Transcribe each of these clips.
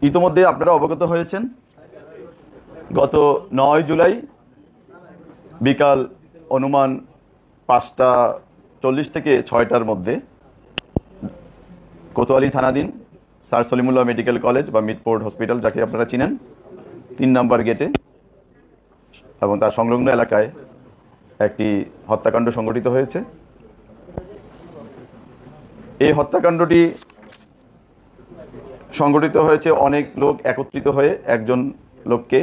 ইতোমধ্যে আপনারা অবগত হয়েছেন, গত 9 জুলাই বিকাল অনুমান 5:40 থেকে 6টার মধ্যে কোতোয়ালি থানাধীন স্যার সলিমুল্লাহ মেডিকেল কলেজ বা মিডফোর্ড হসপিটাল, যাকে আপনারা চিনেন, 3 নম্বর গেটে এবং তার সংলগ্ন এলাকায় একটি হত্যাকাণ্ড সংঘটিত হয়েছে। এই হত্যাকাণ্ডটি সংঘটিত হয়েছে অনেক লোক একত্রিত হয়ে একজন লোককে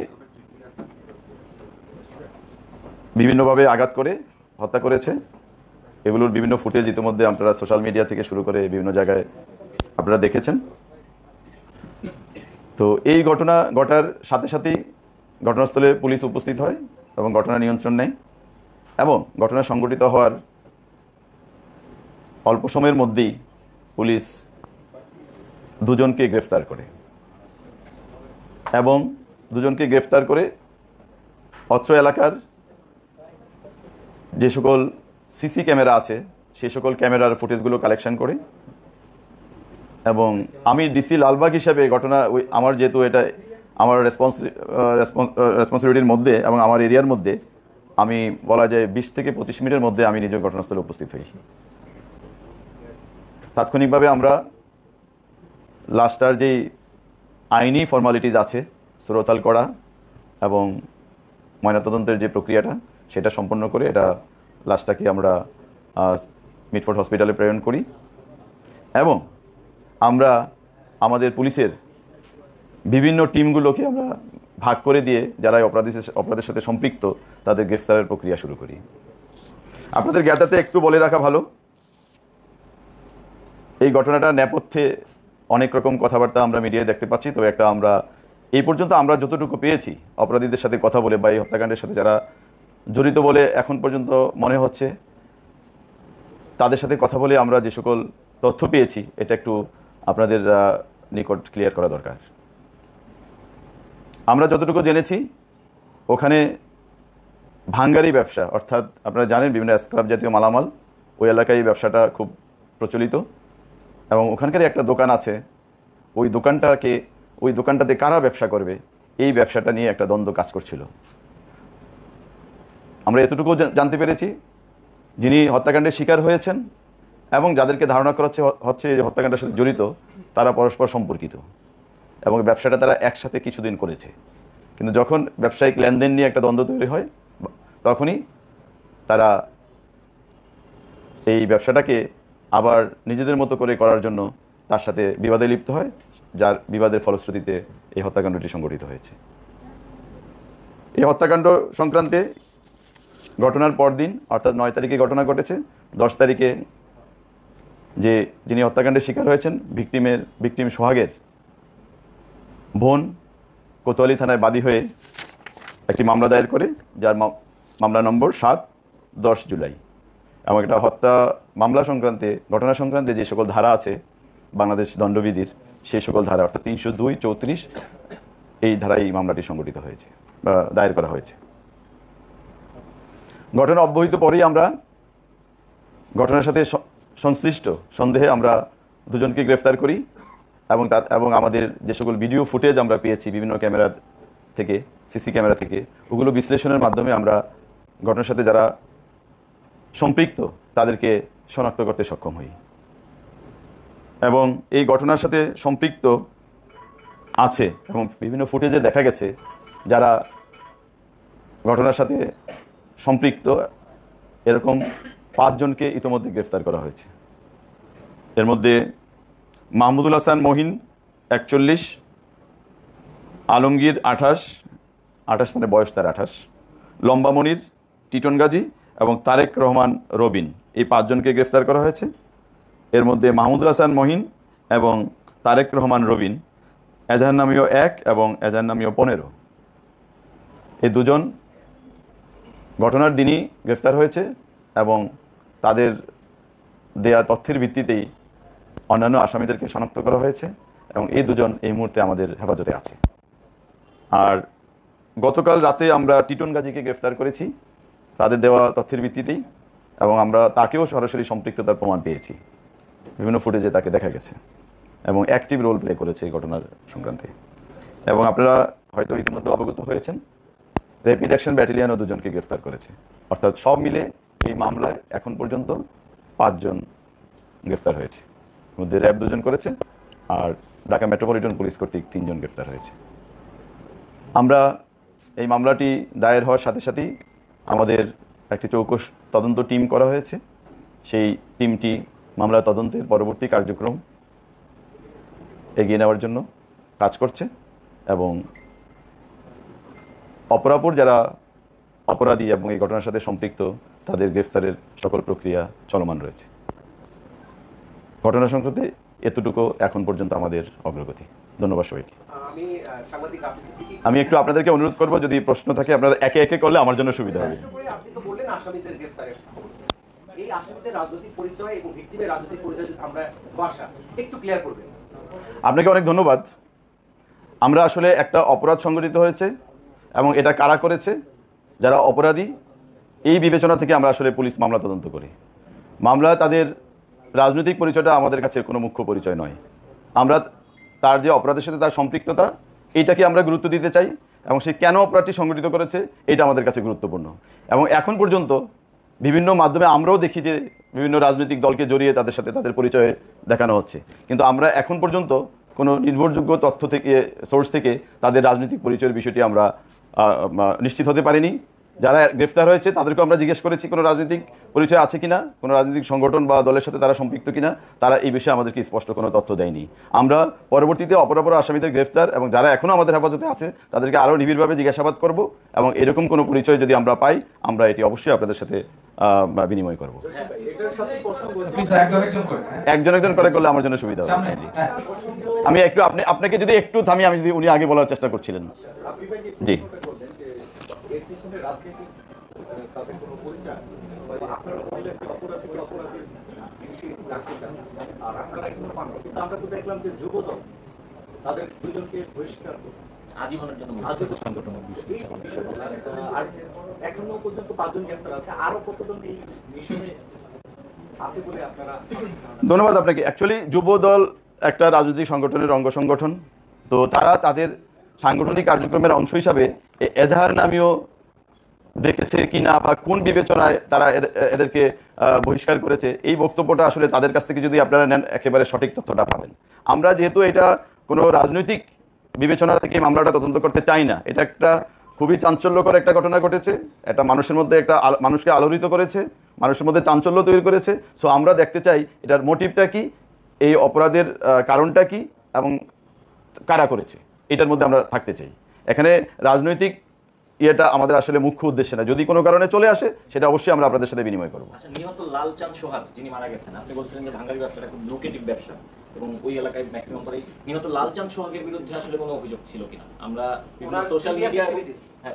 বিভিন্নভাবে আঘাত করে হত্যা করেছে। এগুলোর বিভিন্ন ফুটেজ ইতিমধ্যে আপনারা সোশ্যাল মিডিয়া থেকে শুরু করে বিভিন্ন জায়গায় আপনারা দেখেছেন। তো এই ঘটনা ঘটার সাথে সাথেই ঘটনাস্থলে পুলিশ উপস্থিত হয় এবং ঘটনা নিয়ন্ত্রণ নেয় এবং ঘটনা সংঘটিত হওয়ার অল্প সময়ের মধ্যেই পুলিশ দুজনকে গ্রেফতার করে এবং দুজনকে গ্রেফতার করে অত্র এলাকার যে সকল সিসি ক্যামেরা আছে সেই সকল ক্যামেরার ফুটেজগুলো কালেকশন করে এবং আমি ডিসি লালবাগ হিসাবে ঘটনা আমার যেহেতু এটা আমার রেসপন্সিবিলিটির মধ্যে এবং আমার এরিয়ার মধ্যে, আমি বলা যায় 20 থেকে 25 মিনিটের মধ্যে আমি নিজের ঘটনাস্থলে উপস্থিত হই। তাৎক্ষণিকভাবে আমরা লাস্টার যেই আইনি ফর্মালিটিস আছে সুরতাল করা এবং ময়নাতদন্তের যে প্রক্রিয়াটা সেটা সম্পন্ন করে এটা লাশটাকে আমরা মিডফোর্ড হসপিটালে প্রেরণ করি এবং আমরা আমাদের পুলিশের বিভিন্ন টিমগুলোকে আমরা ভাগ করে দিয়ে যারা অপরাধের সাথে সম্পৃক্ত তাদের গ্রেফতারের প্রক্রিয়া শুরু করি। আপনাদের জ্ঞাতাতে একটু বলে রাখা ভালো, এই ঘটনাটা নেপথ্যে অনেক রকম কথাবার্তা আমরা মিডিয়ায় দেখতে পাচ্ছি। তবে একটা আমরা এই পর্যন্ত আমরা যতটুকু পেয়েছি অপরাধীদের সাথে কথা বলে বা এই হত্যাকাণ্ডের সাথে যারা জড়িত বলে এখন পর্যন্ত মনে হচ্ছে, তাদের সাথে কথা বলে আমরা যে সকল তথ্য পেয়েছি এটা একটু আপনাদের নিকট ক্লিয়ার করা দরকার। আমরা যতটুকু জেনেছি ওখানে ভাঙ্গারি ব্যবসা, অর্থাৎ আপনারা জানেন বিভিন্ন স্ক্র্যাপ জাতীয় মালামাল, ওই এলাকায় এই ব্যবসাটা খুব প্রচলিত এবং ওখানকারই একটা দোকান আছে। ওই দোকানটাতে কারা ব্যবসা করবে এই ব্যবসাটা নিয়ে একটা দ্বন্দ্ব কাজ করছিল। আমরা এতটুকু জানতে পেরেছি যিনি হত্যাকাণ্ডের শিকার হয়েছেন এবং যাদেরকে ধারণা করা হচ্ছে যে হত্যাকাণ্ডের সাথে জড়িত তারা পরস্পর সম্পর্কিত এবং ব্যবসাটা তারা একসাথে কিছুদিন করেছে, কিন্তু যখন ব্যবসায়িক লেনদেন নিয়ে একটা দ্বন্দ্ব তৈরি হয় তখনই তারা এই ব্যবসাটাকে আবার নিজেদের মতো করে করার জন্য তার সাথে বিবাদে লিপ্ত হয়, যার বিবাদের ফলশ্রুতিতে এই হত্যাকাণ্ডটি সংঘটিত হয়েছে। এই হত্যাকাণ্ড সংক্রান্তে ঘটনার পরদিন অর্থাৎ 9 তারিখে ঘটনা ঘটেছে। 10 তারিখে যিনি হত্যাকাণ্ডের শিকার হয়েছেন ভিকটিম সোহাগের বোন কোতোয়ালি থানায় বাদী হয়ে একটি মামলা দায়ের করে, যার মামলা নম্বর 7/10 জুলাই এবং এটা হত্যা মামলা সংক্রান্তে ঘটনা সংক্রান্তে যে সকল ধারা আছে বাংলাদেশ দণ্ডবিধির সেই সকল ধারা অর্থাৎ 302, 34 এই ধারায় এই মামলাটি সংঘটিত হয়েছে বা দায়ের করা হয়েছে। ঘটনা অব্যবহিত পরেই আমরা ঘটনার সাথে সংশ্লিষ্ট সন্দেহে আমরা দুজনকে গ্রেফতার করি এবং আমাদের যে সকল ভিডিও ফুটেজ আমরা পেয়েছি বিভিন্ন ক্যামেরা থেকে, সিসি ক্যামেরা থেকে, ওগুলো বিশ্লেষণের মাধ্যমে আমরা ঘটনার সাথে যারা সম্পৃক্ত তাদেরকে শনাক্ত করতে সক্ষম হই এবং এই ঘটনার সাথে সম্পৃক্ত আছে এবং বিভিন্ন ফুটেজে দেখা গেছে যারা ঘটনার সাথে সম্পৃক্ত এরকম 5 জনকে ইতোমধ্যে গ্রেফতার করা হয়েছে। এর মধ্যে মাহমুদুল হাসান মহিন 41, আলমগীর 28 মানে বয়স তার 28, লম্বা মনির, টিটন গাজী এবং তারেক রহমান রবিন, এই 5 জনকে গ্রেফতার করা হয়েছে। এর মধ্যে মাহমুদুল হাসান মহিন এবং তারেক রহমান রবিন এজাহার নামীয় 1 এবং এজাহার নামীয় 15, এই দুজন ঘটনার দিনই গ্রেফতার হয়েছে এবং তাদের দেয়া তথ্যের ভিত্তিতেই অন্যান্য আসামিদেরকে শনাক্ত করা হয়েছে এবং এই দুজন এই মুহূর্তে আমাদের হেফাজতে আছে। আর গতকাল রাতে আমরা টিটন গাজীকে গ্রেফতার করেছি তাদের দেওয়া তথ্যের ভিত্তিতেই এবং আমরা তাকেও সরাসরি সম্পৃক্ততার প্রমাণ পেয়েছি, বিভিন্ন ফুটেজে তাকে দেখা গেছে এবং অ্যাক্টিভ রোল প্লে করেছে এই ঘটনার সংক্রান্তে। এবং আপনারা হয়তো ইতিমধ্যে অবগত হয়েছেন, র্যাপিড অ্যাকশন ব্যাটালিয়নও 2 জনকে গ্রেফতার করেছে। অর্থাৎ সব মিলে এই মামলায় এখন পর্যন্ত 5 জন গ্রেফতার হয়েছে। মধ্যে র্যাব 2 জন করেছে, আর ঢাকা মেট্রোপলিটন পুলিশ কর্তৃক 3 জন গ্রেফতার হয়েছে। আমরা এই মামলাটি দায়ের হওয়ার সাথে সাথেই আমাদের একটি চৌকস তদন্ত টিম করা হয়েছে। সেই টিমটি মামলা তদন্তের পরবর্তী কার্যক্রম এগিয়ে নেওয়ার জন্য কাজ করছে এবং অপরাপর যারা অপরাধী এবং এই ঘটনার সাথে সম্পৃক্ত তাদের গ্রেফতারের সকল প্রক্রিয়া চলমান রয়েছে। ঘটনা সংক্রান্তে এতটুকু এখন পর্যন্ত আমাদের অগ্রগতি। ধন্যবাদ সবাইকে। আমি একটু আপনাদেরকে অনুরোধ করব, যদি প্রশ্ন থাকে আপনারা একে একে করলে আমার জন্য সুবিধা হবে। আপনি তো বললেন আসামিদের গ্রেফতারের, এই আসামিদের রাজনৈতিক পরিচয় এবং ভিকটিমের রাজনৈতিক পরিচয় আমরা ভাষা একটু ক্লিয়ার করবেন। আপনাকে অনেক ধন্যবাদ। আমরা আসলে একটা অপরাধ সংঘটিত হয়েছে এবং এটা কারা করেছে, যারা অপরাধী, এই বিবেচনা থেকে আমরা আসলে পুলিশ মামলা তদন্ত করি। মামলা তাদের রাজনৈতিক পরিচয়টা আমাদের কাছে কোনো মুখ্য পরিচয় নয়। আমরা তার যে অপরাধের সাথে তার সম্পৃক্ততা, এইটাকে আমরা গুরুত্ব দিতে চাই এবং সে কেন অপরাধটি সংঘটিত করেছে এটা আমাদের কাছে গুরুত্বপূর্ণ। এবং এখন পর্যন্ত বিভিন্ন মাধ্যমে আমরাও দেখি যে বিভিন্ন রাজনৈতিক দলকে জড়িয়ে তাদের সাথে তাদের পরিচয় দেখানো হচ্ছে, কিন্তু আমরা এখন পর্যন্ত কোনো নির্ভরযোগ্য তথ্য থেকে, সোর্স থেকে তাদের রাজনৈতিক পরিচয়ের বিষয়টি আমরা নিশ্চিত হতে পারিনি। যারা গ্রেফতার হয়েছে তাদেরকে আমরা জিজ্ঞেস করেছি কোনো রাজনৈতিক পরিচয় আছে কিনা, কোনো রাজনৈতিক সংগঠন বা দলের সাথে তারা সম্পৃক্ত কিনা, তারা এই বিষয়ে আমাদেরকে স্পষ্ট কোনো তথ্য দেয়নি। আমরা পরবর্তীতে অপরাপর আসামিদের গ্রেফতার এবং যারা এখনও আমাদের হেফাজতে আছে তাদেরকে আরও নিবিড়ভাবে জিজ্ঞাসাবাদ করব এবং এরকম কোনো পরিচয় যদি আমরা পাই আমরা এটি অবশ্যই আপনাদের সাথে বিনিময় করব। একজন একজন করে করলে আমার জন্য সুবিধা হবে। আমি একটু আপনাকে যদি একটু থামি, আমি যদি উনি আগে বলার চেষ্টা করছিলেন। জি, আমরা তো দেখলাম যে যুবদল তাদের 2 জনকে বহিষ্কার আজীবনের জন্য আর এখনো পর্যন্ত 5 জন গ্রেফতার আছে। আরো কতজন এই মিশনে আছে বলে আপনারা? ধন্যবাদ আপনাকে। অ্যাকচুয়ালি যুবদল একটা রাজনৈতিক সংগঠনের অঙ্গ সংগঠন, তো তারা তাদের সাংগঠনিক কার্যক্রমের অংশ হিসাবে এজাহার নামীয় দেখেছে কিনা বা কোন বিবেচনায় তারা এদেরকে বহিষ্কার করেছে, এই বক্তব্যটা আসলে তাদের কাছ থেকে যদি আপনারা নেন একেবারে সঠিক তথ্যটা পাবেন। আমরা যেহেতু এটা কোনো রাজনৈতিক বিবেচনা থেকে মামলাটা তদন্ত করতে চাই না, এটা একটা খুবই চাঞ্চল্যকর একটা ঘটনা ঘটেছে, এটা মানুষের মধ্যে একটা মানুষকে আলোড়িত করেছে, মানুষের মধ্যে চাঞ্চল্য তৈরি করেছে। সো আমরা দেখতে চাই এটার মোটিভটা কি, এই অপরাধের কারণটা কি এবং কারা করেছে, এটার মধ্যে আমরা থাকতে চাই। এখানে রাজনৈতিক এটা আমাদের আসলে মুখ্য উদ্দেশ্য না। যদি কোনো কারণে চলে আসে সেটা অবশ্যই আমরা আপনাদের সাথে বিনিময় করব। আচ্ছা, নিহত লালচাঁদ সোহাগ যিনি মারা গেছেন, আপনি বলছিলেন যে ভাঙ্গারি ব্যবসাটা খুব লুকেটিভ ব্যবসা এবং ওই এলাকায় ম্যাক্সিমাম করে নিহত লালচাঁদ সোহাগের বিরুদ্ধে আসলে কোনো অভিযোগ ছিল কিনা? আমরা বিভিন্ন সোশ্যাল মিডিয়া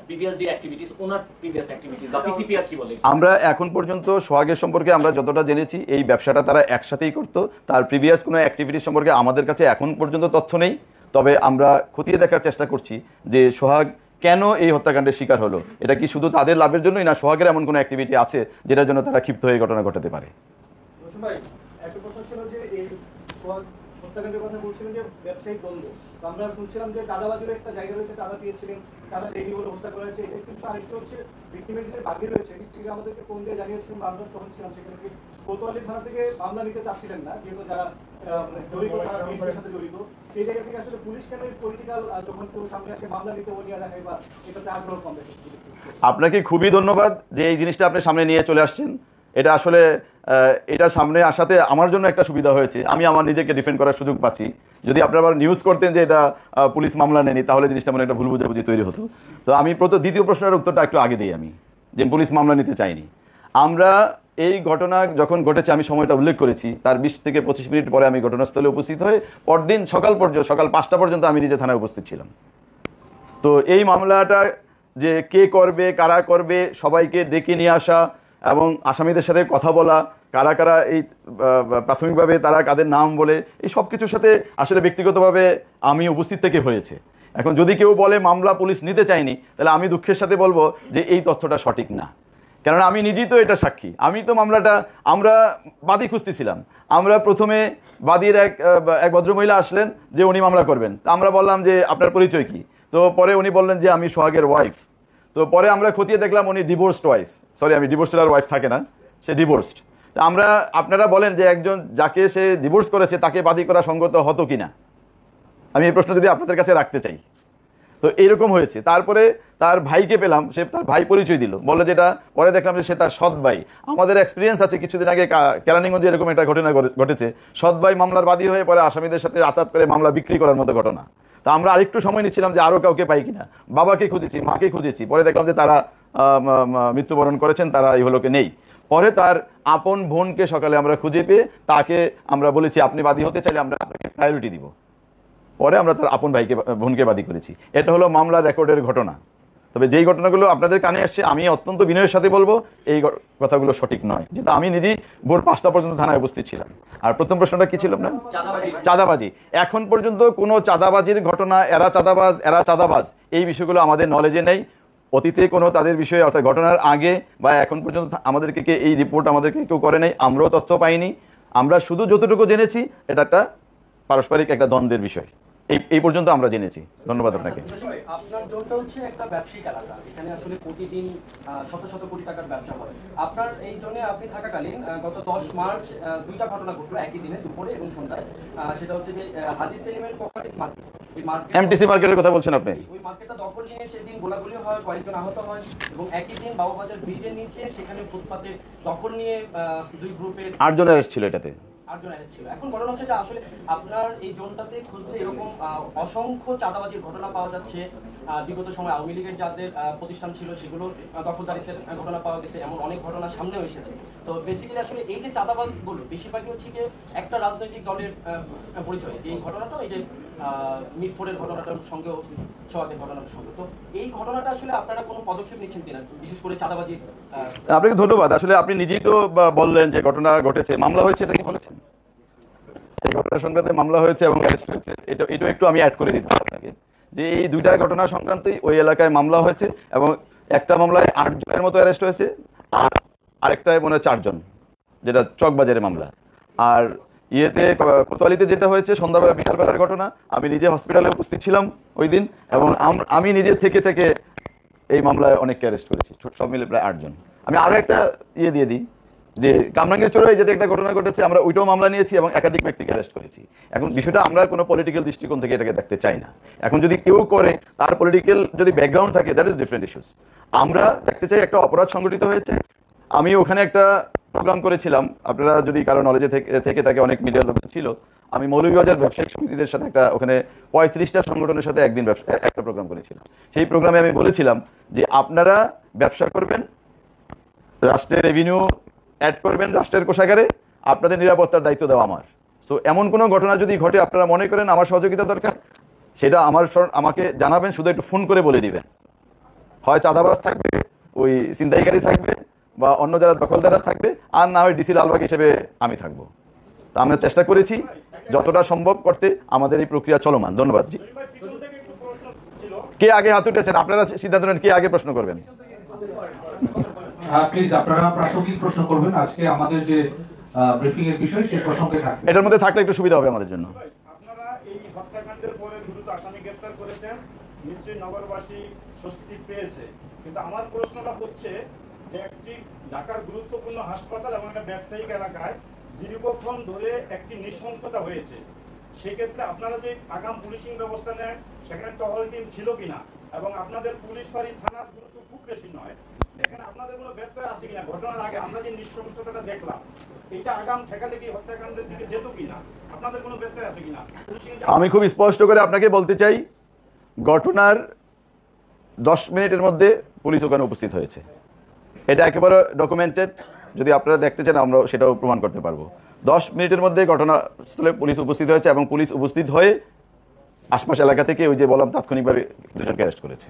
প্রিভিয়াস যে অ্যাক্টিভিটিস, ওনার প্রিভিয়াস অ্যাক্টিভিটিস বা পিসিপিআর কি বলে? আমরা এখন পর্যন্ত সোহাগের সম্পর্কে আমরা যতটা জেনেছি এই ব্যবসাটা তারা একসাথেই করত। তার প্রিভিয়াস কোনো অ্যাক্টিভিটিস সম্পর্কে আমাদের কাছে এখন পর্যন্ত তথ্য নেই। তবে আমরা খতিয়ে দেখার চেষ্টা করছি যে সোহাগ কেন এই হত্যাকাণ্ডের শিকার হলো। এটা কি শুধু তাদের লাভের জন্যই, না সোহাগের এমন কোনো অ্যাক্টিভিটি আছে যেটার জন্য তারা ক্ষিপ্ত হয়ে ঘটনা ঘটাতে পারে? হত্যাকাণ্ডের কথা বলছিলেন যে ব্যবসায়িক দ্বন্দ্ব, তো আমরা শুনছিলাম যে চাঁদাবাজির একটা জায়গা রয়েছে, চাঁদা দিয়েছিলেন, চাঁদা দেয়নি বলে হত্যা করা হয়েছে। এর কিন্তু আরেকটি হচ্ছে ভিক্টিমের যে বাকি রয়েছে, তিনি আমাদেরকে ফোন দিয়ে জানিয়েছিলেন, আমরা তখন ছিলাম সেখানে, কোতোয়ালি থানা থেকে মামলা নিতে চাচ্ছিলেন না, যেহেতু যারা জড়িত তারা বিএনপির সাথে জড়িত। সেই জায়গা থেকে আসলে পুলিশ কেন পলিটিক্যাল যখন কেউ সামনে আসে মামলা নিতে নিয়ে দেখায় বা এটাতে আগ্রহ কম দেখে? আপনাকে খুবই ধন্যবাদ যে এই জিনিসটা আপনি সামনে নিয়ে চলে আসছেন। এটা আসলে এটা সামনে আসাতে আমার জন্য একটা সুবিধা হয়েছে, আমি আমার নিজেকে ডিফেন্ড করার সুযোগ পাচ্ছি। যদি আপনারা আবার নিউজ করতেন যে এটা পুলিশ মামলা নেয়নি তাহলে জিনিসটা মনে একটা ভুল বুঝাবুঝি তৈরি হতো। তো আমি দ্বিতীয় প্রশ্নের উত্তরটা একটু আগে দিই, আমি যে পুলিশ মামলা নিতে চাইনি। আমরা এই ঘটনা যখন ঘটেছে আমি সময়টা উল্লেখ করেছি, তার 20 থেকে 25 মিনিট পরে আমি ঘটনাস্থলে উপস্থিত হয়ে পরদিন সকাল 5টা পর্যন্ত আমি নিজে থানায় উপস্থিত ছিলাম। তো এই মামলাটা যে কে করবে, কারা করবে, সবাইকে ডেকে নিয়ে আসা এবং আসামিদের সাথে কথা বলা, কারা কারা এই প্রাথমিকভাবে তারা কাদের নাম বলে, এই সব কিছুর সাথে আসলে ব্যক্তিগতভাবে আমি উপস্থিত থেকে হয়েছে। এখন যদি কেউ বলে মামলা পুলিশ নিতে চায়নি, তাহলে আমি দুঃখের সাথে বলবো যে এই তথ্যটা সঠিক না। কেননা আমি নিজেই তো এটা সাক্ষী। আমি তো মামলাটা, আমরা বাদী খুঁজতেছিলাম। আমরা প্রথমে বাদীর এক ভদ্রমহিলা আসলেন যে উনি মামলা করবেন। তা আমরা বললাম যে আপনার পরিচয় কি? তো পরে উনি বললেন যে আমি সোহাগের ওয়াইফ। তো পরে আমরা খতিয়ে দেখলাম উনি ডিভোর্সড ওয়াইফ, সরি আমি ডিভোর্সড আর ওয়াইফ থাকে না, সে ডিভোর্সড। তা আপনারা বলেন যে একজন যাকে সে ডিভোর্স করেছে তাকে বাদী করা সঙ্গত হতো কিনা, আমি এই প্রশ্ন যদি আপনাদের কাছে রাখতে চাই। তো এইরকম হয়েছে। তারপরে তার ভাইকে পেলাম, সে তার ভাই পরিচয় দিল, বললো যেটা, পরে দেখলাম যে সে তার সৎ ভাই। আমাদের এক্সপিরিয়েন্স আছে, কিছুদিন আগে কেরানীগঞ্জে এরকম একটা ঘটনা ঘটেছে, সৎ ভাই মামলার বাদী হয়ে পরে আসামিদের সাথে আচাত করে মামলা বিক্রি করার মতো ঘটনা। তা আমরা আরেকটু সময় নিচ্ছিলাম যে আরও কাউকে পাই কিনা, বাবাকে খুঁজেছি, মাকে খুঁজেছি, পরে দেখলাম যে তারা মৃত্যুবরণ করেছেন, তারা এই হলোকে নেই। পরে তার আপন বোনকে সকালে আমরা খুঁজে পেয়ে তাকে আমরা বলেছি আপনি বাদী হতে চাইলে আমরা আপনাকে প্রায়োরিটি দিব। পরে আমরা তার আপন বোনকে বাদী করেছি। এটা হলো মামলার রেকর্ডের ঘটনা। তবে যেই ঘটনাগুলো আপনাদের কানে আসছে, আমি অত্যন্ত বিনয়ের সাথে বলবো এই কথাগুলো সঠিক নয়, যেহেতু আমি নিজেই ভোর 5টা পর্যন্ত থানায় উপস্থিত ছিলাম। আর প্রথম প্রশ্নটা কি ছিল আপনার? চাঁদাবাজি। এখন পর্যন্ত কোনো চাঁদাবাজির ঘটনা, এরা চাঁদাবাজ এই বিষয়গুলো আমাদের নলেজে নেই। অতীতে কোনো তাদের বিষয়ে, অর্থাৎ ঘটনার আগে বা এখন পর্যন্ত আমাদেরকে এই রিপোর্ট আমাদেরকে কেউ করে নাই, আমরাও তথ্য পাইনি। আমরা শুধু যতটুকু জেনেছি এটা একটা পারস্পরিক একটা দ্বন্দ্বের বিষয়, এই পর্যন্ত আমরা জেনেছি। ধন্যবাদ আপনাকে। আপনার জোনটা হচ্ছে একটা ব্যবসায়িক এলাকা, এখানে আসলে প্রতিদিন শত শত কোটি টাকার ব্যবসা হয়। আপনার এই জোনে আপনি থাকাকালীন গত 10 মার্চ 2টা ঘটনা ঘটলো একই দিনে, দুপুরে এবং সন্ধ্যায়। সেটা হচ্ছে যে হাজী সেলিমের প্রপার্টিজ মার্কেট, এই মার্কেট এমটিসি মার্কেটের কথা বলছেন আপনি? ওই মার্কেটটা দখল নিয়ে সেদিন গোলাগুলি হয়, কয়েকজন আহত হয়। এবং একই দিন বাবুবাজার ব্রিজের নিচে সেখানে ফুটপাতে দখল নিয়ে 2 গ্রুপের 8 জন অ্যারেস্ট ছিল এটাতে। 8 জন অ্যারেস্ট ছিল। এখন ঘটনা হচ্ছে যে আসলে আপনার এই জোনটাতে খুঁজলে এরকম অসংখ্য চাঁদাবাজির ঘটনা পাওয়া যাচ্ছে। বিগত সময় আওয়ামী লীগের যাদের প্রতিষ্ঠান ছিল সেগুলোর দখলদারিত্বের ঘটনা পাওয়া গেছে, এমন অনেক ঘটনা সামনেও এসেছে। তো বেসিক্যালি আসলে এই যে চাঁদাবাজগুলো বেশিরভাগই হচ্ছে গিয়ে একটা রাজনৈতিক দলের পরিচয়। যে এই ঘটনাটা, এই যে মিরপুরের ঘটনাটার সঙ্গেও সোহাগের ঘটনাটার সঙ্গে, তো এই ঘটনাটা আসলে আপনারা কোনো পদক্ষেপ নিচ্ছেন কিনা, বিশেষ করে চাঁদাবাজির? আপনাকে ধন্যবাদ। আসলে আপনি নিজেই তো বললেন যে ঘটনা ঘটেছে, মামলা হয়েছে, এটা কি বলেছেন? এই ঘটনা সংক্রান্তে মামলা হয়েছে এবং অ্যারেস্ট হয়েছে, এটা একটু আমি অ্যাড করে দিতে আপনাকে, যে এই 2টা ঘটনা সংক্রান্তই ওই এলাকায় মামলা হয়েছে এবং একটা মামলায় 8 জনের মতো অ্যারেস্ট হয়েছে, আর আরেকটায় মনে হয় 4 জন, যেটা চকবাজারের মামলা। আর কোতোয়ালিতে যেটা হয়েছে সন্ধ্যাবেলা বিকালবেলার ঘটনা, আমি নিজে হসপিটালে উপস্থিত ছিলাম ওই দিন, এবং আমি নিজে থেকে এই মামলায় অনেককে অ্যারেস্ট করেছি, সব মিলে প্রায় 8 জন। আমি আরও একটা দিয়ে দিই যে কামরাঙ্গীর চোরাই যেতে একটা ঘটনা ঘটেছে, আমরা ওইটাও মামলা নিয়েছি এবং একাধিক ব্যক্তিকে অ্যারেস্ট করেছি। এখন বিষয়টা আমরা কোনো পলিটিক্যাল দৃষ্টিকোণ থেকে এটাকে দেখতে চাই না। এখন যদি কেউ করে, তার পলিটিক্যাল যদি ব্যাকগ্রাউন্ড থাকে, দ্যাট ইজ ডিফারেন্ট ইস্যুস। আমরা দেখতে চাই একটা অপরাধ সংগঠিত হয়েছে। আমি ওখানে একটা প্রোগ্রাম করেছিলাম, আপনারা যদি কারো নলেজে থেকে থাকে, অনেক মিডিয়ার লোক ছিল। আমি মৌলভীবাজার ব্যবসায়িক সমিতিদের সাথে ওখানে 35টা সংগঠনের সাথে একদিন একটা প্রোগ্রাম করেছিলাম। সেই প্রোগ্রামে আমি বলেছিলাম যে আপনারা ব্যবসা করবেন, রাষ্ট্রের রেভিনিউ অ্যাড করবেন রাষ্ট্রের কোষাগারে, আপনাদের নিরাপত্তার দায়িত্ব দেওয়া আমার। সো এমন কোনো ঘটনা যদি ঘটে, আপনারা মনে করেন আমার সহযোগিতা দরকার, সেটা আমাকে জানাবেন, শুধু একটু ফোন করে বলে দিবেন। হয় চাঁদাবাজ থাকবে, ওই ছিনতাইকারী থাকবে, বা অন্য যারা দখলদাররা থাকবে, আর না হয় ডিসি লালবাগ হিসেবে আমি থাকবো। তা আমরা চেষ্টা করেছি যতটা সম্ভব করতে, আমাদের এই প্রক্রিয়া চলমান। ধন্যবাদ। জি, কে আগে হাত উঠেছেন? আপনারা সিদ্ধান্ত নেন কে আগে প্রশ্ন করবেন। প্লিজ আপনারা প্রাসঙ্গিক প্রশ্ন করবেন। আজকে আমাদের যে ব্রিফিং এর বিষয় সেই প্রসঙ্গে থাকবে, এটার মধ্যে থাকলে একটু সুবিধা হবে আমাদের জন্য। আপনারা এই হত্যাকাণ্ডের পরে দ্রুত আসামি গ্রেফতার করেছেন, নিশ্চয়ই নগরবাসী স্বস্তি পেয়েছে। কিন্তু আমার প্রশ্নটা হচ্ছে যে একটি ঢাকার গুরুত্বপূর্ণ হাসপাতাল এবং একটা ব্যবসায়িক এলাকায় দীর্ঘক্ষণ ধরে একটি নৃশংসতা হয়েছে, সেক্ষেত্রে আপনারা যে আগাম পুলিশিং ব্যবস্থা নেন, সেখানে টহল টিম ছিল কিনা, এবং আপনাদের পুলিশ ফাঁড়ি থানার গুরুত্ব খুব বেশি নয়, এখানে আপনাদের কোনো ব্যত্যয় আছে কিনা? ঘটনার আগে আমরা যে নৃশংসতাটা দেখলাম, এইটা আগাম ঠেকালে কি হত্যাকাণ্ডের দিকে যেত কিনা? আপনাদের কোনো ব্যত্যয় আছে কিনা? আমি খুব স্পষ্ট করে আপনাকে বলতে চাই, ঘটনার 10 মিনিটের মধ্যে পুলিশ ওখানে উপস্থিত হয়েছে। এটা একেবারে ডকুমেন্টেড, যদি আপনারা দেখতে চান আমরা সেটাও প্রমাণ করতে পারবো। 10 মিনিটের মধ্যে ঘটনাস্থলে পুলিশ উপস্থিত হয়েছে এবং পুলিশ উপস্থিত হয়ে আশপাশ এলাকা থেকে ওই যে বললাম তাৎক্ষণিকভাবে 2 জনকে অ্যারেস্ট করেছে।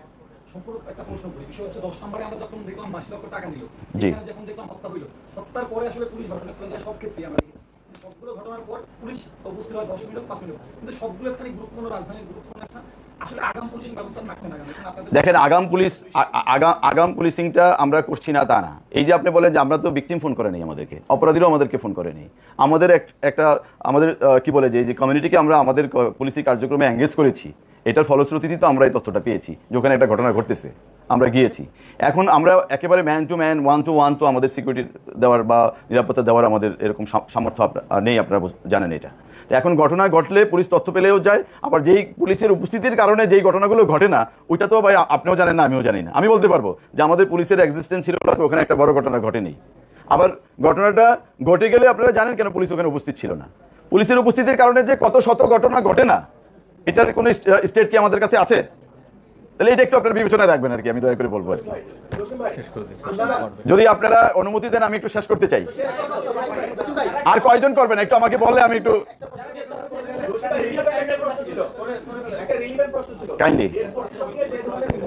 সম্পূর্ণ একটা প্রশ্ন করি, বিষয় হচ্ছে 10 নম্বরে আমরা যখন দেখলাম 80 লক্ষ টাকা নিল, জি, এখানে যখন দেখলাম হত্যা হইল, হত্যার পরে আসলে পুলিশ ঘটনাস্থলে যায়, সব ক্ষেত্রে আমরা দেখেছি সবগুলো ঘটনার পর পুলিশ উপস্থিত হয় 10 মিনিট 5 মিনিট, কিন্তু সবগুলো স্থানে গুরুত্বপূর্ণ রাজধানীর গুরুত্বপূর্ণ স্থান আসলে আগাম পুলিশিং ব্যবস্থা থাকছে না কেন? এখানে আপনাদের দেখেন, আগাম পুলিশিংটা আমরা করছি না তা না। এই যে আপনি বলেন যে আমরা তো ভিকটিম ফোন করে নেই, আমাদেরকে অপরাধীরাও আমাদেরকে ফোন করে নেই। আমাদের একটা আমাদের কি বলে যে কমিউনিটিকে আমরা আমাদের পুলিশি কার্যক্রমে এঙ্গেজ করেছি, এটার ফলশ্রুতিতে তো আমরা এই তথ্যটা পেয়েছি যে ওখানে একটা ঘটনা ঘটতেছে, আমরা গিয়েছি। এখন আমরা একেবারে man to man, one to one তো আমাদের সিকিউরিটি দেওয়ার বা নিরাপত্তা দেওয়ার আমাদের এরকম সামর্থ্য নেই, আপনারা জানেন এটা। তো এখন ঘটনা ঘটলে পুলিশ তথ্য পেলেও যায়, আবার যেই পুলিশের উপস্থিতির কারণে যেই ঘটনাগুলো ঘটে না, ওইটা তো ভাই আপনিও জানেন না, আমিও জানি না। আমি বলতে পারবো যে আমাদের পুলিশের এক্সিস্টেন্স ছিল না, তো ওখানে একটা বড় ঘটনা ঘটেনি। আবার ঘটনাটা ঘটে গেলে আপনারা জানেন কেন পুলিশ ওখানে উপস্থিত ছিল না। পুলিশের উপস্থিতির কারণে যে কত শত ঘটনা ঘটে না, এটার কোনো স্টেট কি আমাদের কাছে আছে? তাহলে এটা একটু আপনার বিবেচনায় রাখবেন আর কি, আমি দয়া করে বলবো আর কি। যদি আপনারা অনুমতি দেন আমি একটু শেষ করতে চাই। আর কয়জন করবেন একটু আমাকে বললে আমি একটু কাইন্ডলি।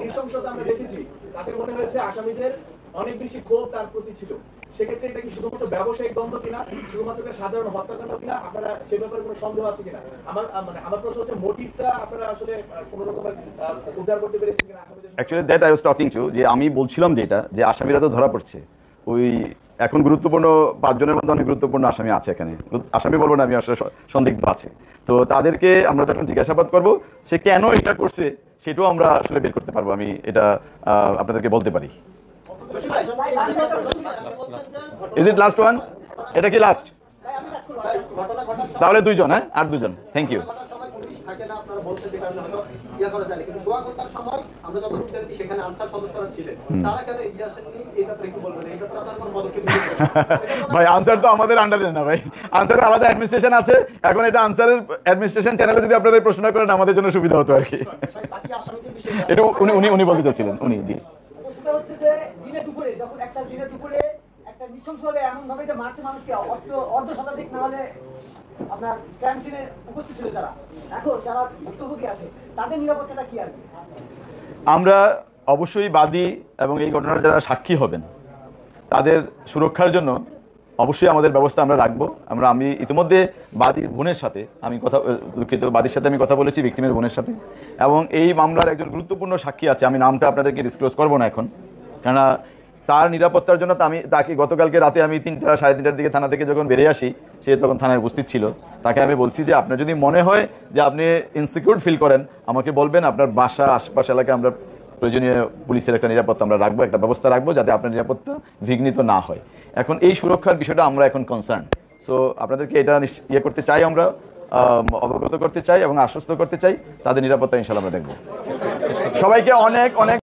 নৃশংসতা আমরা দেখেছি, তাতে মনে হয়েছে আসামিদের অনেক বেশি ক্ষোভ তার প্রতি ছিল। সেক্ষেত্রে এটা কি শুধুমাত্র ব্যবসায়িক দ্বন্দ্ব কিনা, শুধুমাত্র একটা সাধারণ হত্যাকাণ্ড কিনা, আপনারা সে ব্যাপারে কোনো সন্দেহ আছে কিনা? আমার প্রশ্ন হচ্ছে মোটিভটা আপনারা আসলে কোনো রকম উদ্ধার করতে পেরেছেন কিনা? Actually that I was talking to, যে আমি বলছিলাম যেটা, যে আসামিরা তো ধরা পড়ছে। ওই এখন গুরুত্বপূর্ণ 5 জনের মধ্যে অনেক গুরুত্বপূর্ণ আসামি আছে এখানে, আসামি বলবো না আমি, আসলে সন্দিগ্ধ আছে। তো তাদেরকে আমরা যখন জিজ্ঞাসাবাদ করবো সে কেন এটা করছে সেটাও আমরা আসলে বের করতে পারবো, আমি এটা আপনাদেরকে বলতে পারি। Is it last one? এটা কি লাস্ট? তাহলে 2 জন, হ্যাঁ, আর 2 জন। Thank you. ভাই আনসার তো আমাদের আন্ডারে না ভাই, আনসারের আলাদা অ্যাডমিনিস্ট্রেশন আছে। এখন এটা আনসারের অ্যাডমিনিস্ট্রেশন চ্যানেলে যদি আপনারা এই প্রশ্ন করেন আমাদের জন্য সুবিধা হতো আর কি। এটা উনি বলতে চাচ্ছিলেন, উনি। জি, হচ্ছে যে দিনে দুপুরে যখন দিনে দুপুরে একটা নৃশংসভাবে এমন ভাবে যে মারছে মানুষকে, অর্ধ শতাধিক না হলে আপনার ক্রাইম সিনে উপস্থিত ছিল যারা, এখন যারা ভুক্তভোগী আছে তাদের নিরাপত্তাটা কি আসবে? আমরা অবশ্যই বাদী এবং এই ঘটনার যারা সাক্ষী হবেন তাদের সুরক্ষার জন্য অবশ্যই আমাদের ব্যবস্থা আমরা রাখবো। আমি ইতিমধ্যে বাদীর বোনের সাথে বাদীর সাথে আমি কথা বলেছি, ভিকটিমের বোনের সাথে, এবং এই মামলার একজন গুরুত্বপূর্ণ সাক্ষী আছে, আমি নামটা আপনাদেরকে ডিসক্লোজ করবো না এখন, কেননা তার নিরাপত্তার জন্য তাকে গতকালকে রাতে আমি 3টা সাড়ে 3টার দিকে থানা থেকে যখন বেরিয়ে আসি, সে তখন থানায় উপস্থিত ছিল। তাকে আমি বলছি যে আপনার যদি মনে হয় যে আপনি ইনসিকিউর ফিল করেন আমাকে বলবেন, আপনার বাসা আশপাশ এলাকায় আমরা প্রয়োজনীয় পুলিশের একটা নিরাপত্তা আমরা রাখবো, একটা ব্যবস্থা রাখবো যাতে আপনার নিরাপত্তা বিঘ্নিত না হয়। এখন এই সুরক্ষার বিষয়টা আমরা এখন কনসার্ন, সো আপনাদেরকে এটা করতে চাই, আমরা অবগত করতে চাই এবং আশ্বস্ত করতে চাই, তাদের নিরাপত্তা ইনশাআল্লাহ আমরা দেখবো। সবাইকে অনেক অনেক